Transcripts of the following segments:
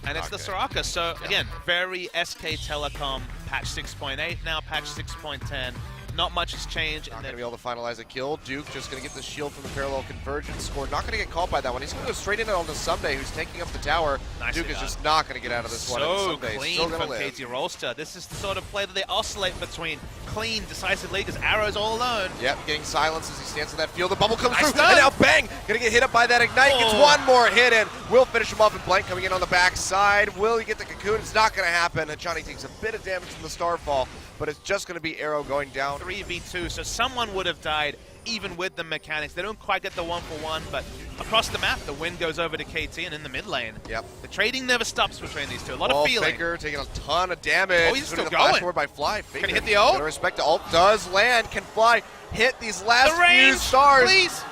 And it's the Soraka, so again, very SK Telecom, patch 6.8 now, patch 6.10. Not much has changed. Not going to be able to finalize a kill. Duke just going to get the shield from the parallel convergence score. Not going to get caught by that one. He's going to go straight in onto Sunday, who's taking up the tower. Nicely Duke is done. just not going to get out of this one. So Sunday clean still from live. KT Rolster. This is the sort of play that they oscillate between clean, decisive leaders, arrows all alone. Yep, getting silence as he stands in that field. The bubble comes Nice through, done. and now bang! Going to get hit up by that Ignite. Gets one more hit in. Will finish him off, and Blank coming in on the backside. Will he get the Cocoon? It's not going to happen. Hachani takes a bit of damage from the Starfall, but it's just going to be Arrow going down. 3v2, so someone would have died even with the mechanics. They don't quite get the 1-for-1, but across the map, the win goes over to KT, and in the mid lane, Yep. the trading never stops between these two. A lot of feeling. Faker taking a ton of damage. Oh, he's still the going. flash forward by Fly. Faker, Can he hit the ult? Gotta respect the ult. Does land. Can Fly hit these last The few range, stars? please.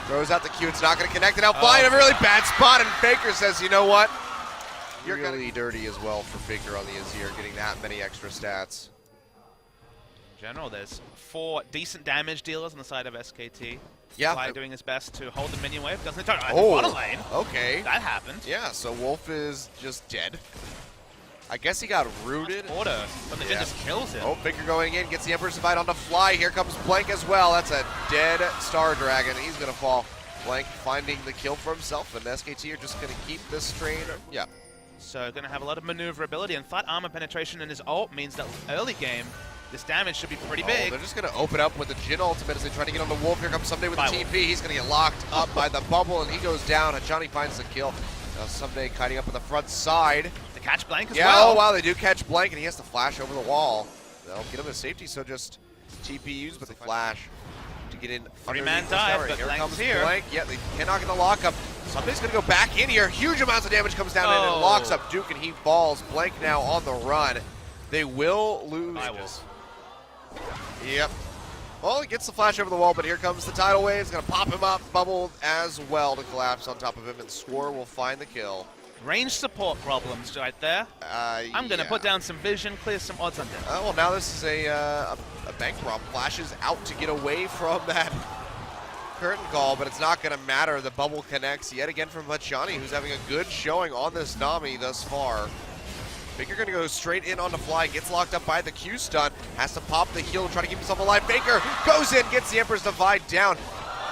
Throws out the Q. It's not going to connect. And now Fly in a really bad spot. And Faker says, you know what? You're really dirty as well for Faker on the Azir, getting that many extra stats. In general, there's 4 decent damage dealers on the side of SKT. Yeah. Fly doing his best to hold the minion wave. Doesn't turn Oh, bottom lane. okay. That happened. Yeah, so Wolf is just dead. I guess he got rooted. Order, but the Jin just kills him. Oh, Faker going in, gets the Emperor's Divide onto Fly. Here comes Blank as well. That's a dead Star Dragon. He's going to fall. Blank finding the kill for himself, and SKT are just going to keep this train. Yeah. So going to have a lot of maneuverability, and flat armor penetration in his ult means that early game, this damage should be pretty big. They're just going to open up with the Jin ultimate as they try to get on the Wolf. Here comes Someday with the TP. He's going to get locked up by the bubble, and he goes down. Hachani finds the kill. Now Someday kiting up on the front side. To catch Blank as yeah, well. Oh wow, they do catch Blank, and he has to flash over the wall. They'll get him to safety, so just TPUs, but they flash to get in. Three-man dive, but here Blank's comes here. Blank. Yeah, they cannot get the lockup. Somebody's going to go back in here. Huge amounts of damage comes down in and locks up Duke, and he falls. Blank now on the run. They will lose. Yep. Well, he gets the flash over the wall, but here comes the tidal wave. It's going to pop him up, bubble as well to collapse on top of him, and Score will find the kill. Range support problems right there. I'm going to put down some vision, clear some odds on death. Well, now this is a bank problem. Flashes out to get away from that curtain call, but it's not going to matter. The bubble connects yet again from Hachani, who's having a good showing on this Nami thus far. Baker going to go straight in on the Fly, gets locked up by the Q stun, has to pop the heal, try to keep himself alive. Baker goes in, gets the Emperor's Divide down.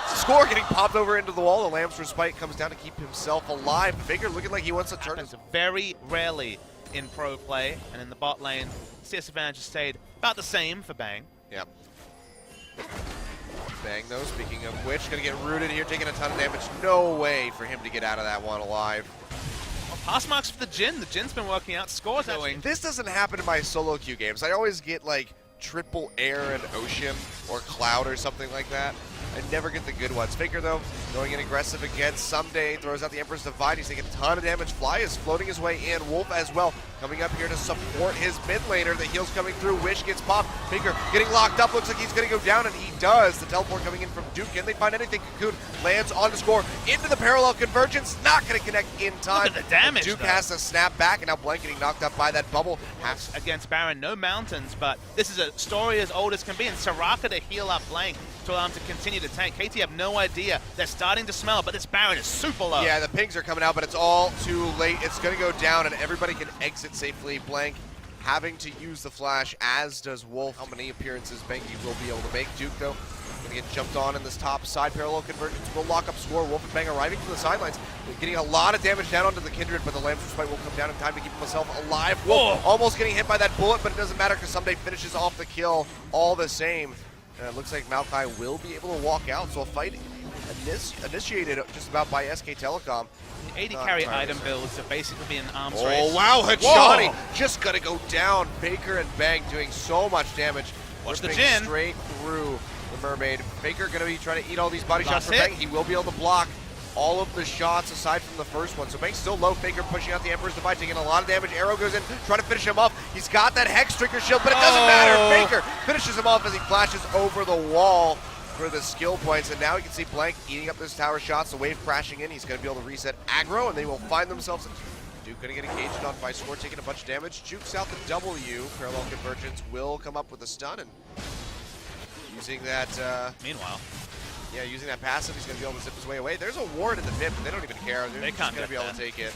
Score getting popped over into the wall. The Lamb's Respite comes down to keep himself alive. Baker looking like he wants to turn. Happens very rarely in pro play, and in the bot lane, CS advantage has stayed about the same for Bang. Yep. Bang though, speaking of which, gonna get rooted here, taking a ton of damage. No way for him to get out of that one alive. Well, pass marks for the Jin. The Jin's been working out. Score's going. This doesn't happen in my solo queue games. I always get like triple air and ocean or cloud or something like that. I never get the good ones. Faker though, going in aggressive again. Someday throws out the Emperor's Divide. He's taking a ton of damage. Fly is floating his way in. Wolf as well, coming up here to support his mid laner. The heal's coming through. Wish gets popped. Faker getting locked up. Looks like he's going to go down, and he does. The teleport coming in from Duke. Can they find anything? Cocoon lands on the Score into the parallel convergence. Not going to connect in time. Look at the damage, Duke though. has to snap back, and now Blank getting knocked up by that bubble. Against Baron, no mountains, but this is a story as old as can be, and Soraka to heal up Blank to allow him to continue to tank. KT have no idea. They're starting to smell, but this Baron is super low. Yeah, the pings are coming out, but it's all too late. It's going to go down, and everybody can exit safely. Blank having to use the flash, as does Wolf. How many appearances Bengi will be able to make? Duke, though, going to get jumped on in this top side. Parallel convergence will lock up Score. Wolf and Bang arriving from the sidelines. They're getting a lot of damage down onto the Kindred, but the Lamb's Respite will come down in time to keep himself alive. Wolf almost getting hit by that bullet, but it doesn't matter because Someday finishes off the kill all the same. And it looks like Maokai will be able to walk out, so a fight initiated just about by SK Telecom. The 80 carry item builds have basically been an arms race. Oh wow, Hachani just gonna go down. Baker and Bang doing so much damage. Watch the Ripping Jin. straight through the Mermaid. Baker gonna be trying to eat all these body shots Last for hit. Bang. He will be able to block all of the shots aside from the first one. So Bang's still low. Baker pushing out the Emperor's Divide, taking a lot of damage. Arrow goes in, trying to finish him off. He's got that Hex Trigger shield, but it doesn't matter. Baker finishes him off as he flashes over the wall for the skill points, and now you can see Blank eating up those tower shots, the wave crashing in. He's going to be able to reset aggro, and they will find themselves. Duke going to get engaged on by Score, taking a bunch of damage. Jukes out the W. Parallel convergence will come up with a stun, and using that. Meanwhile, yeah, using that passive, he's going to be able to zip his way away. There's a ward in the pit, but they don't even care. They're They just can't going to be get able to take it.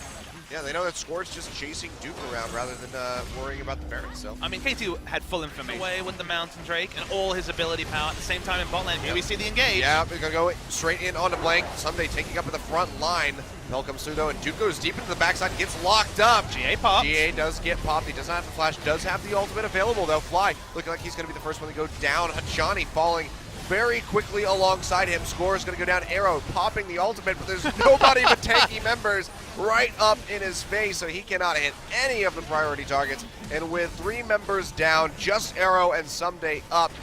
Yeah, they know that Score's just chasing Duke around rather than worrying about the Baron, so. I mean, KT had full information away with the Mountain Drake and all his ability power at the same time in bot lane. Here we see the engage. Yeah, we're going to go straight in onto Blank. Someday taking up in the front line. Bell comes through, though, and Duke goes deep into the backside and gets locked up. GA popped. GA does get popped. He does not have the flash. Does have the ultimate available, though. Fly looking like he's going to be the first one to go down. Hachani falling very quickly alongside him. Score is going to go down. Arrow popping the ultimate, but there's nobody but tanky members right up in his face, so he cannot hit any of the priority targets. And with 3 members down, just Arrow and Someday up,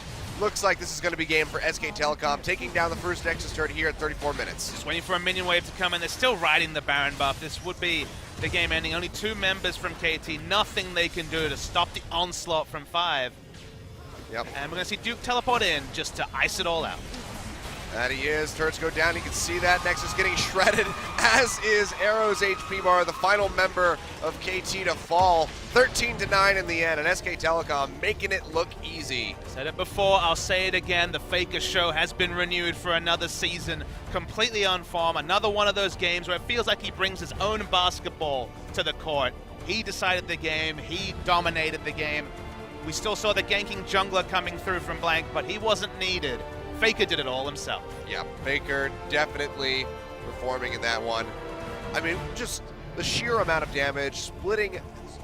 looks like this is going to be game for SK Telecom, taking down the first Nexus turret here at 34 minutes. Just waiting for a minion wave to come in. They're still riding the Baron buff. This would be the game ending. Only 2 members from KT. Nothing they can do to stop the onslaught from 5. Yep. And we're going to see Duke teleport in just to ice it all out. That he is. Turrets go down. You can see that. Nexus getting shredded, as is Arrow's HP bar, the final member of KT to fall. 13-9 in the end, and SK Telecom making it look easy. Said it before, I'll say it again. The Faker show has been renewed for another season, completely on form. Another one of those games where it feels like he brings his own basketball to the court. He decided the game. He dominated the game. We still saw the ganking jungler coming through from Blank, but he wasn't needed. Faker did it all himself. Yeah, Faker definitely performing in that one. I mean, just the sheer amount of damage,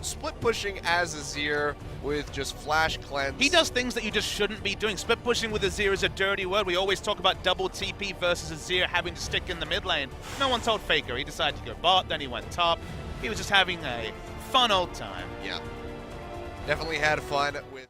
split pushing as Azir with just flash cleanse. He does things that you just shouldn't be doing. Split pushing with Azir is a dirty word. We always talk about double TP versus Azir having to stick in the mid lane. No one told Faker. He decided to go bot, then he went top. He was just having a fun old time. Yeah, definitely had fun with...